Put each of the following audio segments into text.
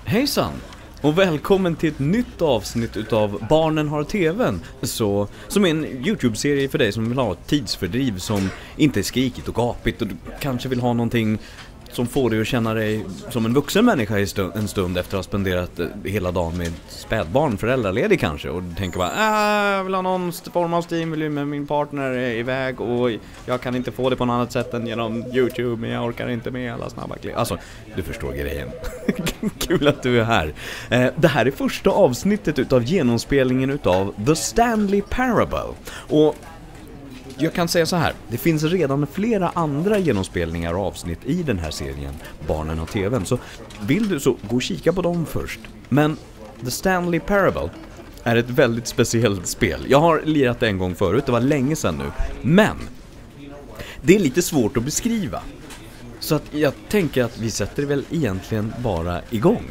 Hejsan! Och välkommen till ett nytt avsnitt utav Barnen har TV:n, som är en YouTube-serie för dig som vill ha ett tidsfördriv som inte är skrikigt och gapigt, och du kanske vill ha någonting som får dig att känna dig som en vuxen människa en stund efter att ha spenderat hela dagen med spädbarn, föräldraledig kanske, och du tänker bara, jag vill ha någon form av stimuli, men min partner är iväg och jag kan inte få det på något annat sätt än genom YouTube, men jag orkar inte med alla snabba klipp. Alltså, du förstår grejen. Kul att du är här. Det här är första avsnittet utav genomspelningen utav The Stanley Parable. Och jag kan säga så här, det finns redan flera andra genomspelningar och avsnitt i den här serien, Barnen och TV:n, så vill du så gå och kika på dem först. Men The Stanley Parable är ett väldigt speciellt spel. Jag har lirat det en gång förut, det var länge sedan nu, men det är lite svårt att beskriva. Så att jag tänker att vi sätter väl egentligen bara igång.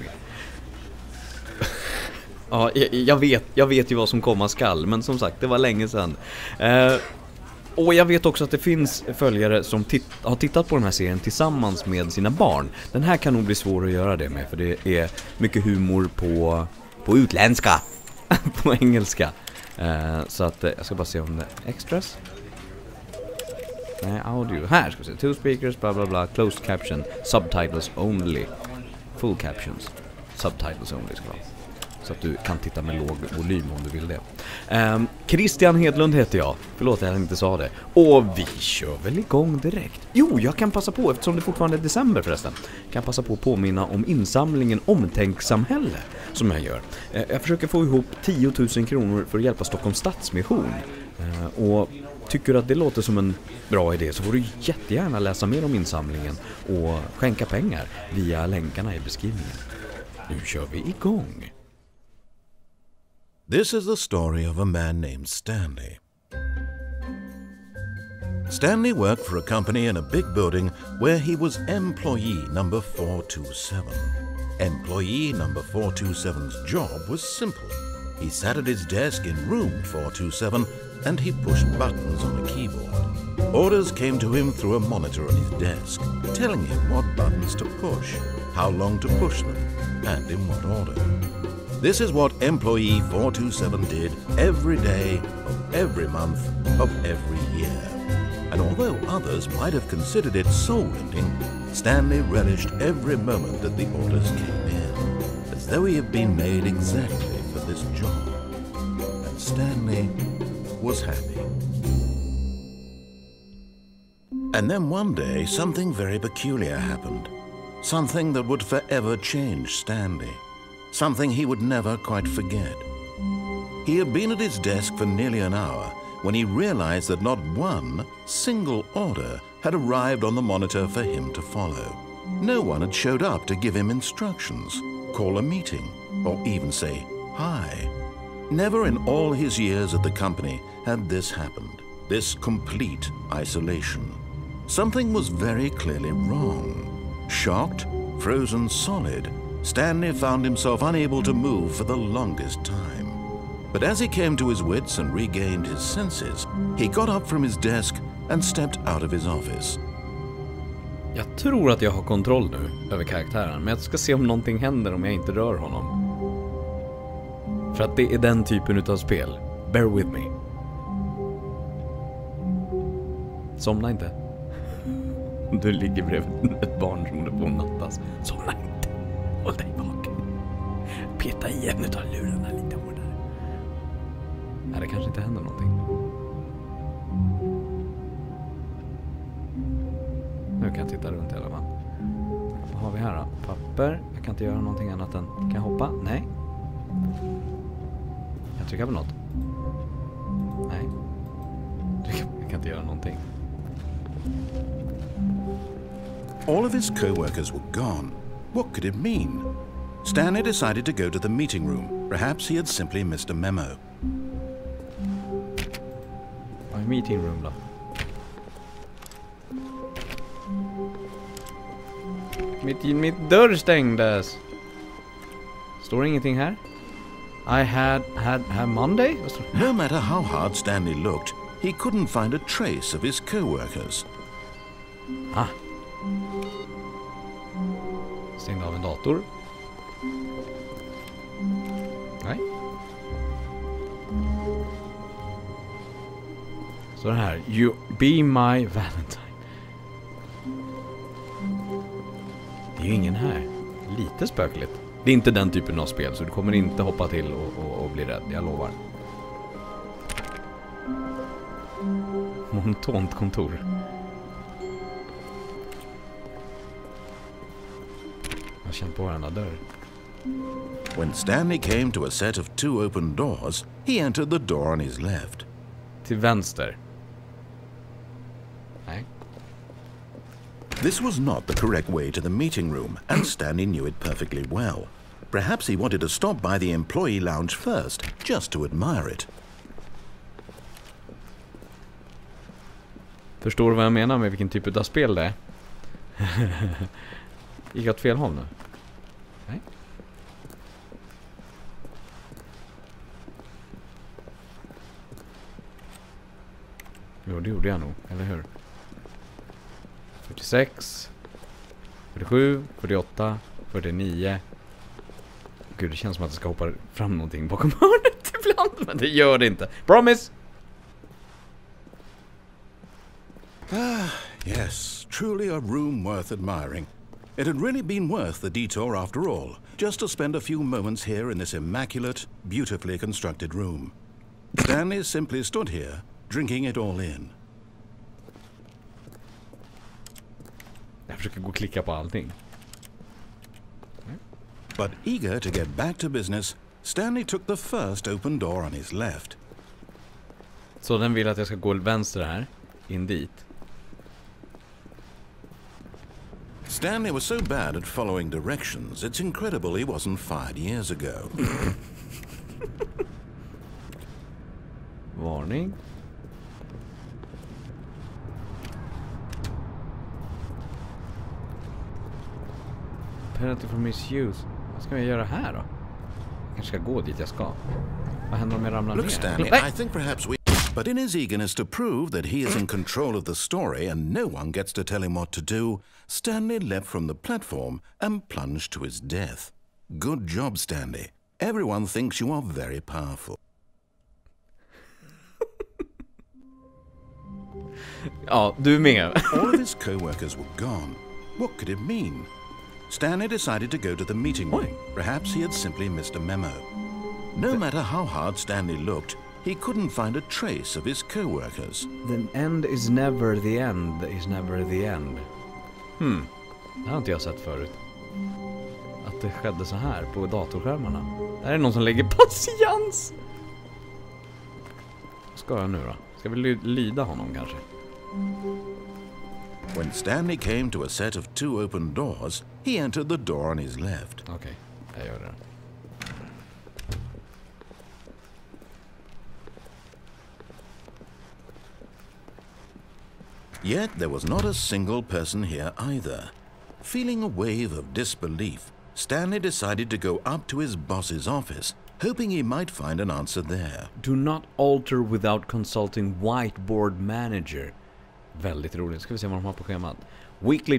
Ja, jag vet ju vad som komma skall, men som sagt, det var länge sedan. Och jag vet också att det finns följare som har tittat på den här serien tillsammans med sina barn. Den här kan nog bli svår att göra det med, för det är mycket humor på utländska, på engelska. Så att jag ska bara se om det är extras. Nej, audio. Här ska vi se. 2 speakers, bla bla bla, closed caption, subtitles only, full captions, subtitles only ska vara. Så att du kan titta med låg volym om du vill det. Christian Hedlund heter jag. Förlåt, jag inte sa det. Och vi kör väl igång direkt. Jo, jag kan passa på, eftersom det fortfarande är december förresten, kan passa på att påminna om insamlingen Omtänksamhälle som jag gör. Jag försöker få ihop 10 000 kronor för att hjälpa Stockholms Stadsmission. Och tycker att det låter som en bra idé, så får du jättegärna läsa mer om insamlingen och skänka pengar via länkarna i beskrivningen. Nu kör vi igång. This is the story of a man named Stanley. Stanley worked for a company in a big building where he was employee number 427. Employee number 427's job was simple. He sat at his desk in room 427 and he pushed buttons on a keyboard. Orders came to him through a monitor on his desk, telling him what buttons to push, how long to push them, and in what order. This is what employee 427 did every day of every month of every year. And although others might have considered it soul-rending, Stanley relished every moment that the orders came in, as though he had been made exactly for this job. And Stanley was happy. And then one day, something very peculiar happened. Something that would forever change Stanley. Something he would never quite forget. He had been at his desk for nearly an hour when he realized that not one single order had arrived on the monitor for him to follow. No one had showed up to give him instructions, call a meeting, or even say hi. Never in all his years at the company had this happened, this complete isolation. Something was very clearly wrong. Shocked, frozen solid, Stanley found himself unable to move for the longest time. But as he came to his wits and regained his senses, he got up from his desk and stepped out of his office. Jag tror att jag har kontroll nu över karaktären, men jag ska se om någonting händer om jag inte rör honom. För att det är den typen utav spel. Bear with me. Somna inte. Du ligger bredvid ett barn som håller på att nattas. Somna inte. Håll dig vaken. Peta i en utav lurarna lite hårdare. Nej, det kanske inte händer någonting. Nu kan jag titta runt i alla fall. Vad har vi här då? Papper. Jag kan inte göra någonting annat än... Kan jag hoppa? Nej. Jag trycker på något. Nej. Jag kan inte göra någonting. All of his co-workers were gone. What could it mean? Stanley decided to go to the meeting room. Perhaps he had simply missed a memo. My meeting room då. Mitt dörr stängdes. Står ingenting här? I had Monday? No matter how hard Stanley looked, he couldn't find a trace of his co-workers. Ah. Stängde av en dator. Nej. Så den här. You be my Valentine. Det är ju ingen här. Lite spökligt. Det är inte den typen av spel, så du kommer inte hoppa till och bli rädd, jag lovar. Monotont kontor. Jag känner på varandra dörr. When Stanley came to a set of 2 open doors, he entered the door on his left. Till vänster. Nej. This was not the correct way to the meeting room, and Stanley knew it perfectly well. Perhaps he wanted to stop by the employee lounge first, just to admire it. Förstår du vad jag menar med vilken typ av spel det är? Gick jag åt fel håll nu? Nej. Jo, det gjorde jag nog, eller hur? 46, 47, 48, 49. Gud, det känns som att det ska hoppa fram någonting bakom hörnet ibland, men det gör det inte. Promise! Yes, truly a room worth admiring. It had really been worth the detour after all, just to spend a few moments here in this immaculate, beautifully constructed room. Stanley simply stood here, drinking it all in. Jag försöker gå och klicka på allting. But eager to get back to business, Stanley took the first open door on his left. Så den vill att jag ska gå vänster här, in dit. Stanley was so bad at following directions, it's incredible he wasn't fired years ago. Varning. Penalty for misuse. Vad ska jag göra här då? Jag kanske ska gå dit jag ska. Vad händer om jag ramlar ner? Look, Stanley, I think perhaps we... But in his eagerness to prove that he is in control of the story and no one gets to tell him what to do, Stanley leapt from the platform and plunged to his death. Good job, Stanley. Everyone thinks you are very powerful. Ja, du är med. All of his co-workers were gone. What could it mean? Stanley decided to go to the meeting room. Perhaps he had simply missed a memo. No matter how hard Stanley looked, he couldn't find a trace of his co-workers. The end is never the end is never the end. Det har inte jag sett förut. Att det skedde så här på datorskärmarna. Där är någon som lägger patiens. Vad ska jag nu då? Ska vi lyda honom kanske? When Stanley came to a set of 2 open doors, he entered the door on his left. Okej, jag gör det. Yet there was not a single person here either. Feeling a wave of disbelief, Stanley decided to go up to his boss's office, hoping he might find an answer there. Do not alter without consulting whiteboard manager. Väldigt roligt. Ska vi se vad de har på schemat. Weekly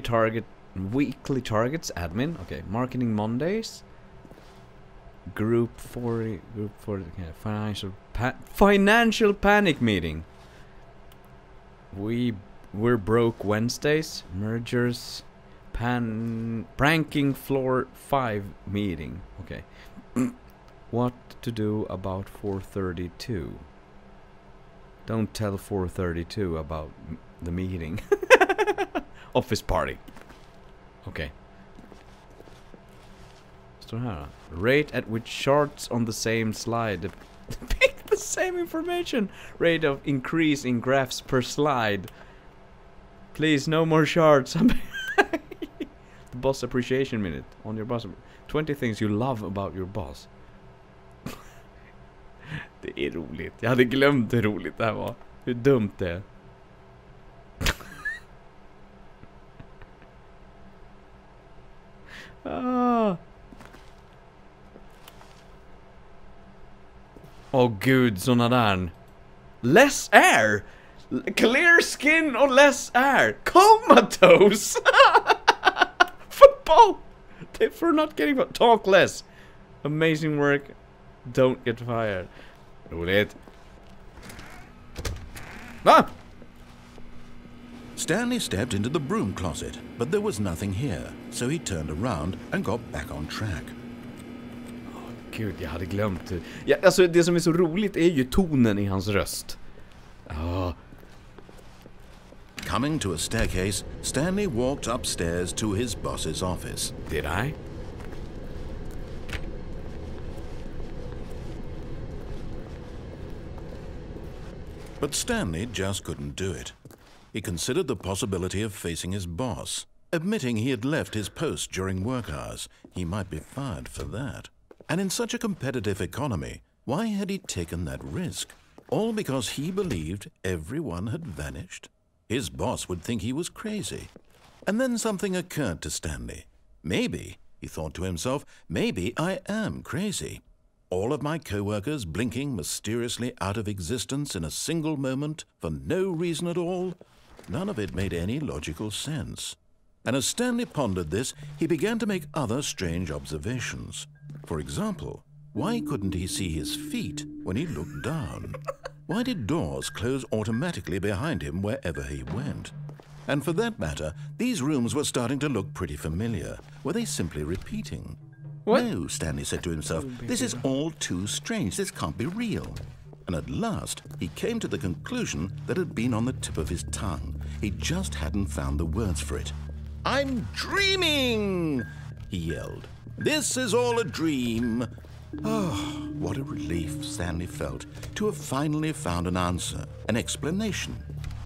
targets admin. Okej. Marketing Mondays. Group 40 financial panic meeting. We're broke Wednesdays. Mergers. Pranking floor 5 meeting. Okay. What to do about 432? Don't tell 432 about the meeting. Office party. Okay. Står det här då? Rate at which charts on the same slide depict the same information. Rate of increase in graphs per slide. Please, no more charts. The boss appreciation minute on your boss. 20 things you love about your boss. Det är roligt. Jag hade glömt hur roligt det här var. Hur dumt det är. Åh gud, såna där. Less air! Clear skin or less air. Comatose. Football. Tip for not getting... Talk less. Amazing work. Don't get fired. Roligt. Ah! Stanley stepped into the broom closet, but there was nothing here, so he turned around and got back on track. Gud, jag hade glömt det. Ja, alltså det som är så roligt är ju tonen i hans röst. Coming to a staircase, Stanley walked upstairs to his boss's office. Did I? But Stanley just couldn't do it. He considered the possibility of facing his boss. Admitting he had left his post during work hours, he might be fired for that. And in such a competitive economy, why had he taken that risk? All because he believed everyone had vanished? His boss would think he was crazy. And then something occurred to Stanley. Maybe, he thought to himself, maybe I am crazy. All of my co-workers blinking mysteriously out of existence in a single moment for no reason at all? None of it made any logical sense. And as Stanley pondered this, he began to make other strange observations. For example, why couldn't he see his feet when he looked down? Why did doors close automatically behind him wherever he went? And for that matter, these rooms were starting to look pretty familiar. Were they simply repeating? What? No, Stanley said to himself, this is all too strange. This can't be real. And at last, he came to the conclusion that had been on the tip of his tongue. He just hadn't found the words for it. I'm dreaming, he yelled. This is all a dream. Oh, what a relief Stanley felt to have finally found an answer, an explanation.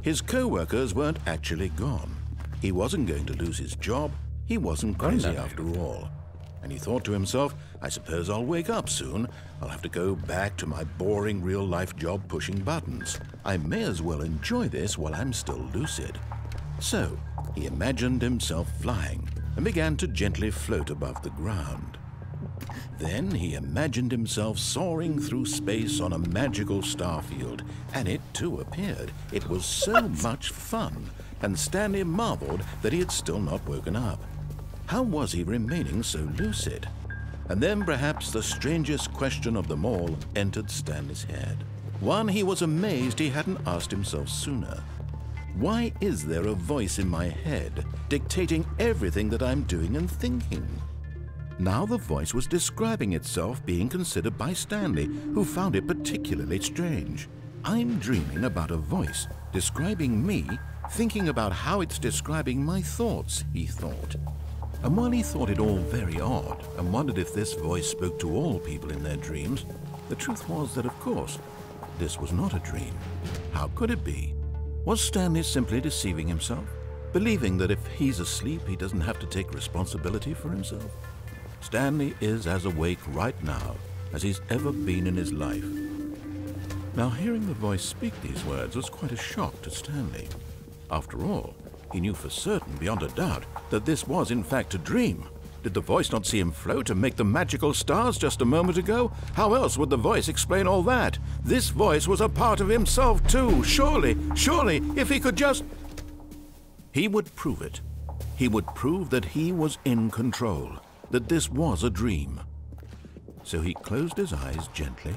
His co-workers weren't actually gone. He wasn't going to lose his job. He wasn't crazy after all. And he thought to himself, I suppose I'll wake up soon. I'll have to go back to my boring real-life job pushing buttons. I may as well enjoy this while I'm still lucid. So, he imagined himself flying and began to gently float above the ground. Then he imagined himself soaring through space on a magical starfield, and it too appeared. It was so much fun, and Stanley marveled that he had still not woken up. How was he remaining so lucid? And then perhaps the strangest question of them all entered Stanley's head. One he was amazed he hadn't asked himself sooner. Why is there a voice in my head dictating everything that I'm doing and thinking? Now the voice was describing itself being considered by Stanley, who found it particularly strange. I'm dreaming about a voice describing me, thinking about how it's describing my thoughts, he thought. And while he thought it all very odd and wondered if this voice spoke to all people in their dreams, the truth was that, of course, this was not a dream. How could it be? Was Stanley simply deceiving himself, believing that if he's asleep, he doesn't have to take responsibility for himself? Stanley is as awake right now as he's ever been in his life. Now, hearing the voice speak these words was quite a shock to Stanley. After all, he knew for certain, beyond a doubt, that this was in fact a dream. Did the voice not see him float and make the magical stars just a moment ago? How else would the voice explain all that? This voice was a part of himself too. Surely, if he could just... He would prove it. He would prove that he was in control, that this was a dream. So he closed his eyes gently,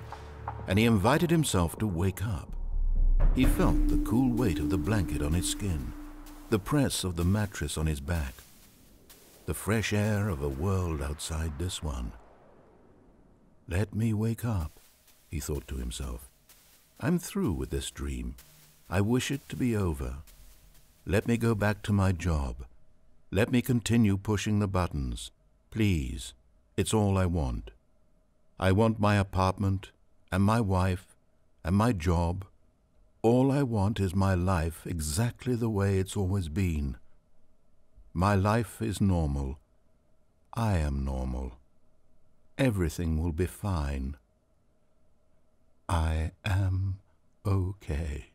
and he invited himself to wake up. He felt the cool weight of the blanket on his skin, the press of the mattress on his back, the fresh air of a world outside this one. Let me wake up, he thought to himself. I'm through with this dream. I wish it to be over. Let me go back to my job. Let me continue pushing the buttons. Please, it's all I want. I want my apartment, and my wife, and my job. All I want is my life exactly the way it's always been. My life is normal. I am normal. Everything will be fine. I am okay.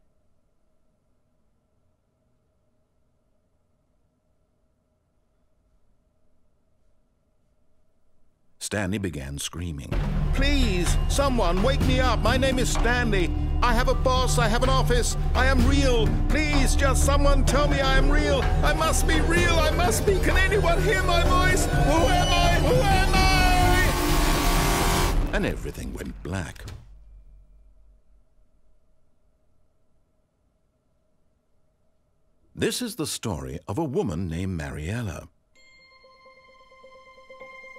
Stanley began screaming. Please, someone, wake me up. My name is Stanley. I have a boss. I have an office. I am real. Please, just someone tell me I am real. I must be real. I must be. Can anyone hear my voice? Who am I? Who am I? And everything went black. This is the story of a woman named Mariella.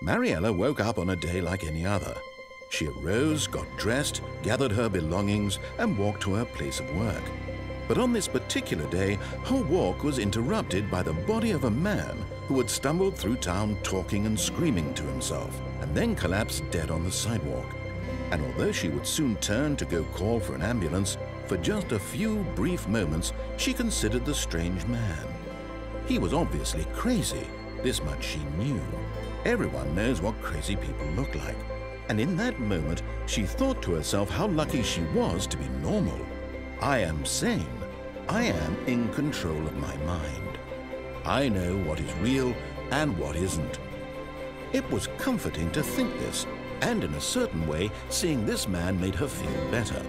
Mariella woke up on a day like any other. She arose, got dressed, gathered her belongings, and walked to her place of work. But on this particular day, her walk was interrupted by the body of a man who had stumbled through town talking and screaming to himself, and then collapsed dead on the sidewalk. And although she would soon turn to go call for an ambulance, for just a few brief moments, she considered the strange man. He was obviously crazy. This much she knew. Everyone knows what crazy people look like. And in that moment, she thought to herself how lucky she was to be normal. I am sane. I am in control of my mind. I know what is real and what isn't. It was comforting to think this, and in a certain way, seeing this man made her feel better.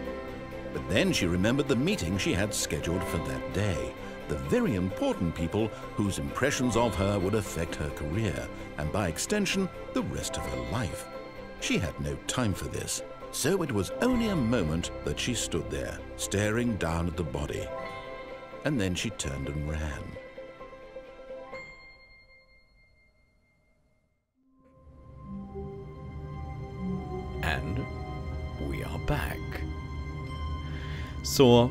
But then she remembered the meeting she had scheduled for that day, the very important people whose impressions of her would affect her career, and by extension, the rest of her life. She had no time for this, so it was only a moment that she stood there, staring down at the body. And then she turned and ran. And we are back. Så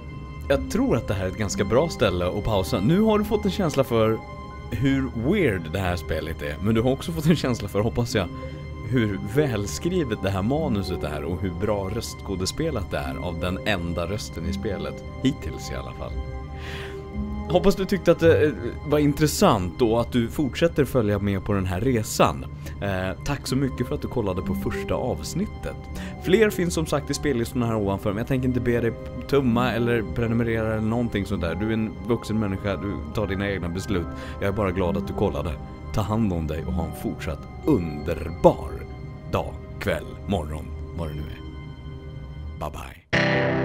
jag tror att det här är ett ganska bra ställe att pausa. Nu har du fått en känsla för hur weird det här spelet är. Men du har också fått en känsla för, hoppas jag, hur välskrivet det här manuset är och hur bra röstskådespelat det är av den enda rösten i spelet. Hittills i alla fall. Hoppas du tyckte att det var intressant och att du fortsätter följa med på den här resan. Tack så mycket för att du kollade på första avsnittet. Fler finns som sagt i spellistorna här ovanför, men jag tänker inte be dig tumma eller prenumerera eller någonting sånt där. Du är en vuxen människa, du tar dina egna beslut. Jag är bara glad att du kollade. Ta hand om dig och ha en fortsatt underbar dag, kväll, morgon, vad det nu är. Bye bye.